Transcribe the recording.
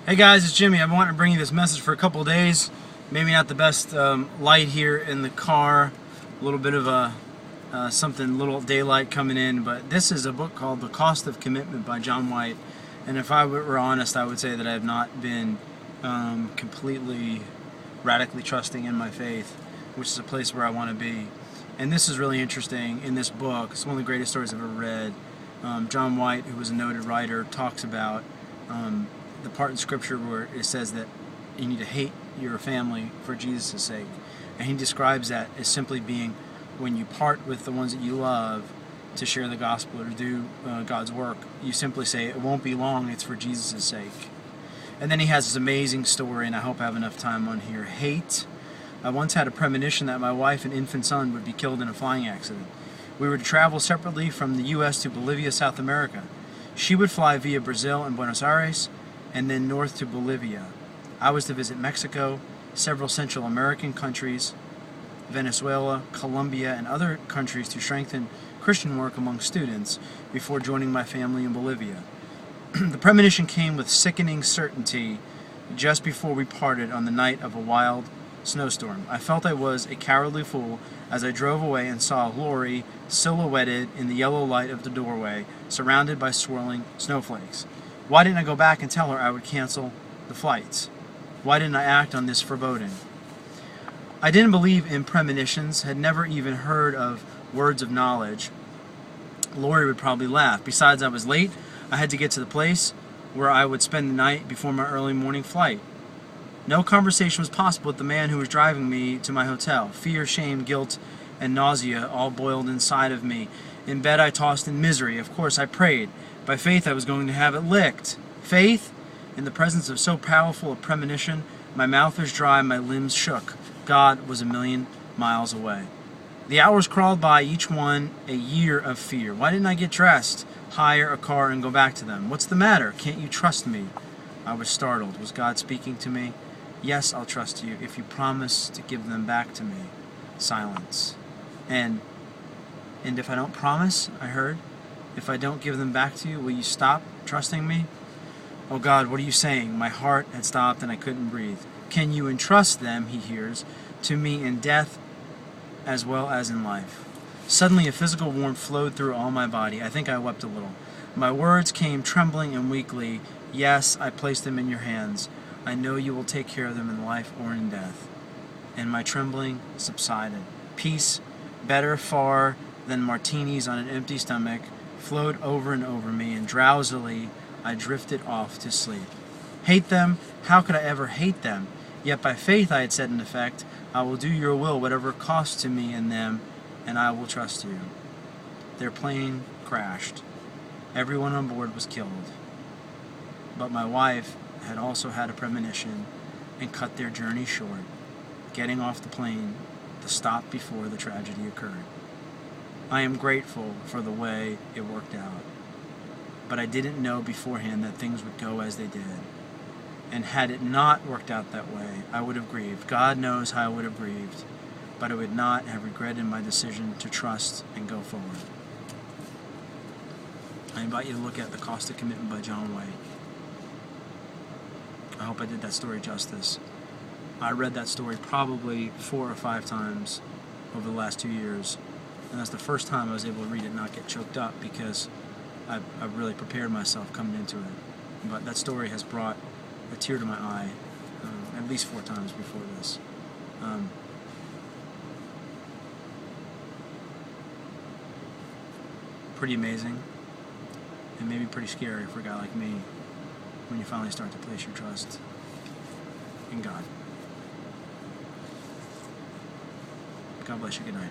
Hey guys, it's Jimmy. I've been wanting to bring you this message for a couple of days. Maybe not the best light here in the car. A little bit of a little daylight coming in. But this is a book called The Cost of Commitment by John White. And if I were honest, I would say that I have not been completely radically trusting in my faith, which is a place where I want to be. And this is really interesting in this book. It's one of the greatest stories I've ever read. John White, who was a noted writer, talks about the part in Scripture where it says that you need to hate your family for Jesus' sake. And he describes that as simply being when you part with the ones that you love to share the gospel or do God's work, you simply say, it won't be long, it's for Jesus' sake. And then he has this amazing story, and I hope I have enough time on here. Hate. I once had a premonition that my wife and infant son would be killed in a flying accident. We were to travel separately from the U.S. to Bolivia, South America. She would fly via Brazil and Buenos Aires, and then north to Bolivia. I was to visit Mexico, several Central American countries, Venezuela, Colombia, and other countries to strengthen Christian work among students before joining my family in Bolivia. The premonition came with sickening certainty just before we parted on the night of a wild snowstorm. I felt I was a cowardly fool as I drove away and saw Lori silhouetted in the yellow light of the doorway, surrounded by swirling snowflakes. Why didn't I go back and tell her I would cancel the flights? Why didn't I act on this foreboding? I didn't believe in premonitions, had never even heard of words of knowledge. Lori would probably laugh. Besides, I was late. I had to get to the place where I would spend the night before my early morning flight. No conversation was possible with the man who was driving me to my hotel. Fear, shame, guilt, and nausea all boiled inside of me. In bed I tossed in misery. Of course I prayed. By faith I was going to have it licked. Faith? In the presence of so powerful a premonition, my mouth was dry, my limbs shook. God was a million miles away. The hours crawled by, each one a year of fear. Why didn't I get dressed, hire a car, and go back to them? What's the matter? Can't you trust me? I was startled. Was God speaking to me? Yes, I'll trust you if you promise to give them back to me. Silence. And if I don't promise, I heard, if I don't give them back to you, will you stop trusting me? Oh God, what are you saying? My heart had stopped and I couldn't breathe. Can you entrust them, he hears, to me in death as well as in life? Suddenly a physical warmth flowed through all my body. I think I wept a little. My words came trembling and weakly. Yes, I place them in your hands. I know you will take care of them in life or in death. And my trembling subsided. Peace, better far than martinis on an empty stomach, flowed over and over me, and drowsily I drifted off to sleep. Hate them? How could I ever hate them? Yet by faith I had said in effect, I will do your will, whatever it costs to me and them, and I will trust you. Their plane crashed. Everyone on board was killed. But my wife had also had a premonition and cut their journey short, getting off the plane to stop before the tragedy occurred. I am grateful for the way it worked out, but I didn't know beforehand that things would go as they did. And had it not worked out that way, I would have grieved. God knows how I would have grieved, but I would not have regretted my decision to trust and go forward. I invite you to look at The Cost of Commitment by John White. I hope I did that story justice. I read that story probably 4 or 5 times over the last 2 years, and that's the first time I was able to read it and not get choked up because I've really prepared myself coming into it. But that story has brought a tear to my eye at least 4 times before this. Pretty amazing, and maybe pretty scary for a guy like me when you finally start to place your trust in God. God bless you. Good night.